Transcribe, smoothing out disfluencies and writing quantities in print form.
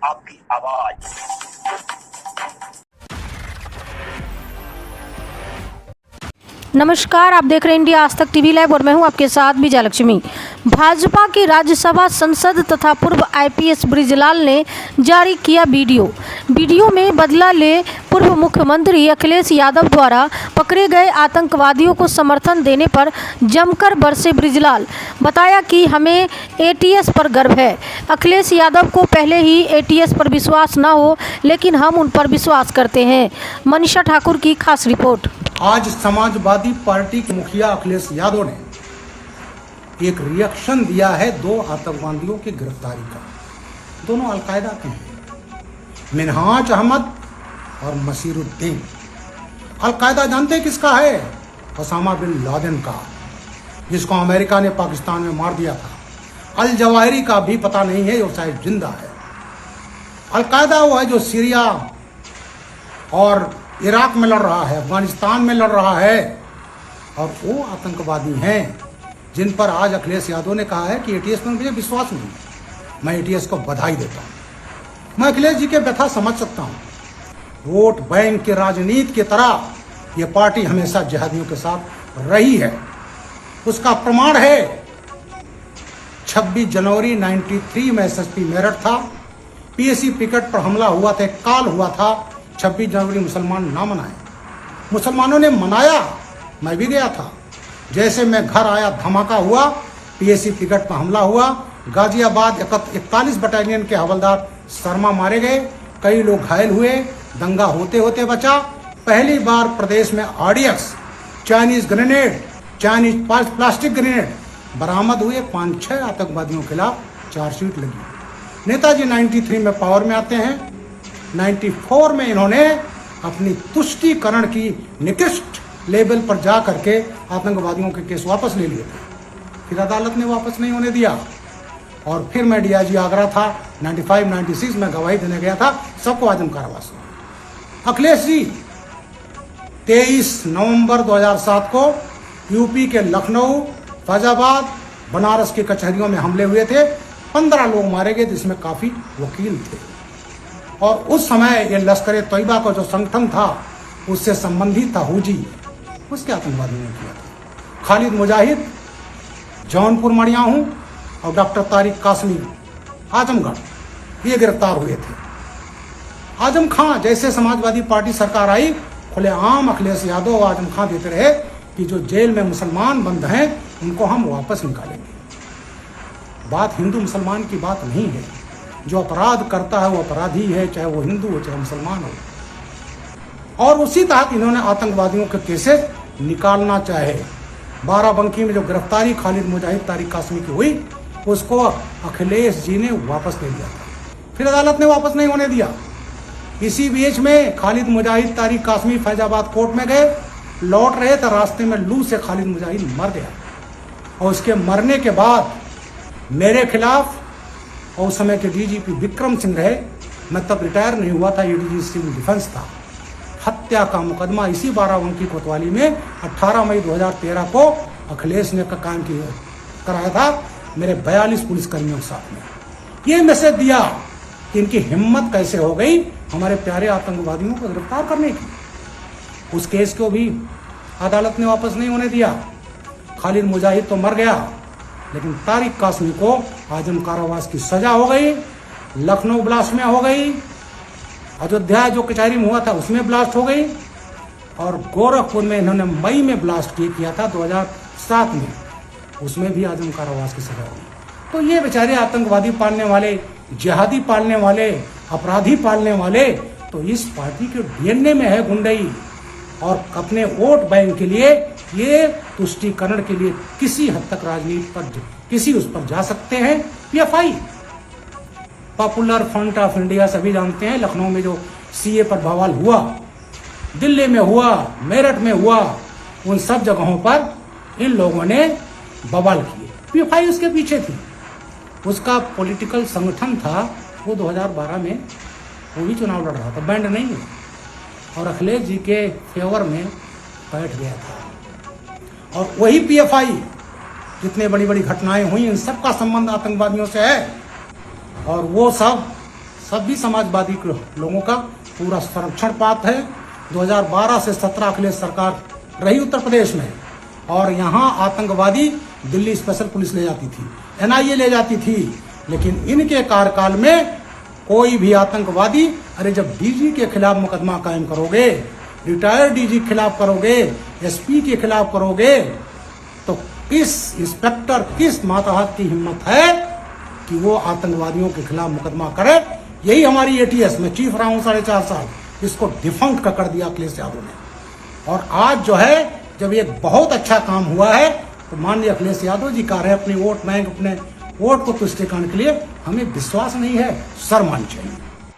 आपकी आवाज। नमस्कार, आप देख रहे हैं इंडिया आज तक टीवी लाइव और मैं हूं आपके साथ विजय लक्ष्मी। भाजपा की राज्यसभा सांसद तथा पूर्व आईपीएस बृजलाल ने जारी किया वीडियो में बदला ले पूर्व मुख्यमंत्री अखिलेश यादव द्वारा पकड़े गए आतंकवादियों को समर्थन देने पर जमकर बरसे बृजलाल। बताया कि हमें एटीएस पर गर्व है। अखिलेश यादव को पहले ही एटीएस पर विश्वास न हो, लेकिन हम उन पर विश्वास करते हैं। मनीषा ठाकुर की खास रिपोर्ट। आज समाजवादी पार्टी के मुखिया अखिलेश यादव ने एक रिएक्शन दिया है दो आतंकवादियों की गिरफ्तारी का। दोनों अलकायदा के हैं, मिनहाज अहमद और मसीरुद्दीन। अलकायदा जानते किसका है? ओसामा बिन लादेन का, जिसको अमेरिका ने पाकिस्तान में मार दिया था। अल जवाहिरी का भी पता नहीं है, वो शायद जिंदा है। अलकायदा वो है जो सीरिया और इराक में लड़ रहा है, अफगानिस्तान में लड़ रहा है, और वो आतंकवादी हैं जिन पर आज अखिलेश यादव ने कहा है कि एटीएस पर मुझे विश्वास नहीं। मैं एटीएस को बधाई देता हूँ। मैं अखिलेश जी के व्यथा समझ सकता हूँ। वोट बैंक की राजनीति की तरह ये पार्टी हमेशा जिहादियों के साथ रही है। उसका प्रमाण है 26 जनवरी 93 में एसएसपी मेरठ था, पीएसी पिकेट पर हमला हुआ था, काल हुआ था। 26 जनवरी मुसलमान ना मनाए, मुसलमानों ने मनाया, मैं भी गया था। जैसे मैं घर आया धमाका हुआ, पीएसी पिकेट पर हमला हुआ। गाजियाबाद 41 बटालियन के हवलदार शर्मा मारे गए, कई लोग घायल हुए, दंगा होते होते बचा। पहली बार प्रदेश में RDX, Chinese grenade, Chinese plastic grenade बरामद हुए। 5-6 आतंकवादियों के खिलाफ चार्जशीट लगी। नेताजी 93 में पावर में आते हैं। 94 में इन्होंने अपनी तुष्टीकरण की निकृष्ट लेवल पर जा करके आतंकवादियों के केस वापस ले लिए थे। फिर अदालत ने वापस नहीं होने दिया, और फिर मैं डीआईजी आगरा था। 95-96 में गवाही देने गया था, सबको आजम कारावास हुआ। अखिलेश जी 23 नवंबर 2007 को यूपी के लखनऊ, फैजाबाद, बनारस की कचहरियों में हमले हुए थे। 15 लोग मारे गए, जिसमें काफी वकील थे। और उस समय ये लश्कर तैयबा का जो संगठन था, उससे संबंधित था हुजी, उसके आतंकवादियों ने किया था। खालिद मुजाहिद जौनपुर मड़िया हूँ, और डॉक्टर तारिक कासमी आजमगढ़, ये गिरफ्तार हुए थे। आजम खां जैसे समाजवादी पार्टी सरकार आई, खुलेआम अखिलेश यादव और आजम खां देते रहे कि जो जेल में मुसलमान बंद हैं उनको हम वापस निकालेंगे। बात हिंदू मुसलमान की बात नहीं है। जो अपराध करता है वो अपराधी है, चाहे वो हिंदू हो चाहे मुसलमान हो। और उसी तहत इन्होंने आतंकवादियों के केसेस निकालना चाहे। बाराबंकी में जो गिरफ्तारी खालिद मुजाहिद तारिक कासमी की हुई, उसको अखिलेश जी ने वापस ले लिया था। फिर अदालत ने वापस नहीं होने दिया। इसी बीच में खालिद मुजाहिद तारिक कासमी फैजाबाद कोर्ट में गए, लौट रहे थे, रास्ते में लू से खालिद मुजाहिद मर गया। और उसके मरने के बाद मेरे खिलाफ, और उस समय के डीजीपी विक्रम सिंह रहे, मैं तब रिटायर नहीं हुआ था, एडीजी सिविल डिफेंस था, हत्या का मुकदमा इसी बाराबंकी कोतवाली में 18 मई 2013 को अखिलेश ने कायम कराया था मेरे 42 पुलिसकर्मियों के साथ में। ये मैसेज दिया कि इनकी हिम्मत कैसे हो गई हमारे प्यारे आतंकवादियों को गिरफ्तार करने की। उस केस को भी अदालत ने वापस नहीं होने दिया। खालिद मुजाहिद तो मर गया, लेकिन तारिक कासमी को आजम कारावास की सजा हो गई। लखनऊ ब्लास्ट में हो गई, अयोध्या जो कचहरी में हुआ था उसमें ब्लास्ट हो गई, और गोरखपुर में इन्होंने मई में ब्लास्ट किया था 2007 में, उसमें भी आजम कारावास की सजा हुई। तो ये बेचारे आतंकवादी पालने वाले, जिहादी पालने वाले, अपराधी पालने वाले, तो इस पार्टी के डीएनए में है गुंडई। और अपने वोट बैंक के लिए, ये तुष्टीकरण के लिए किसी हद तक राजनीति पर किसी उस पर जा सकते हैं। PFI, popular front of India, सभी जानते हैं। लखनऊ में जो सीए पर बवाल हुआ, दिल्ली में हुआ, मेरठ में हुआ, उन सब जगहों पर इन लोगों ने बवाल किए। पीएफआई उसके पीछे थी, उसका पॉलिटिकल संगठन था। वो 2012 में वो भी चुनाव लड़ रहा था, बैंड नहीं हुआ, और अखिलेश जी के फेवर में बैठ गया था। और वही पीएफआई, जितने बड़ी बड़ी घटनाएं हुई, इन सब का संबंध आतंकवादियों से है। और वो सब सभी समाजवादी लोगों का पूरा संरक्षण पात्र है। 2012 से 17 अखिलेश सरकार रही उत्तर प्रदेश में, और यहाँ आतंकवादी दिल्ली स्पेशल पुलिस ले जाती थी, NIA ले जाती थी, लेकिन इनके कार्यकाल में कोई भी आतंकवादी, अरे जब DG के खिलाफ मुकदमा कायम करोगे, रिटायर्ड DG के खिलाफ करोगे, SP के खिलाफ करोगे, तो किस इंस्पेक्टर, किस मातहत की हिम्मत है कि वो आतंकवादियों के खिलाफ मुकदमा करे। यही हमारी ATS में चीफ रहा हूं 4.5 साल, इसको डिफंक्ट कर दिया अखिलेश यादव ने। और आज जो है जब ये बहुत अच्छा काम हुआ है, तो माननीय अखिलेश यादव जी कह रहे हैं अपनी वोट बैंक, अपने वोट को तुष्ट करने के लिए, हमें विश्वास नहीं है, शर्म आनी चाहिए।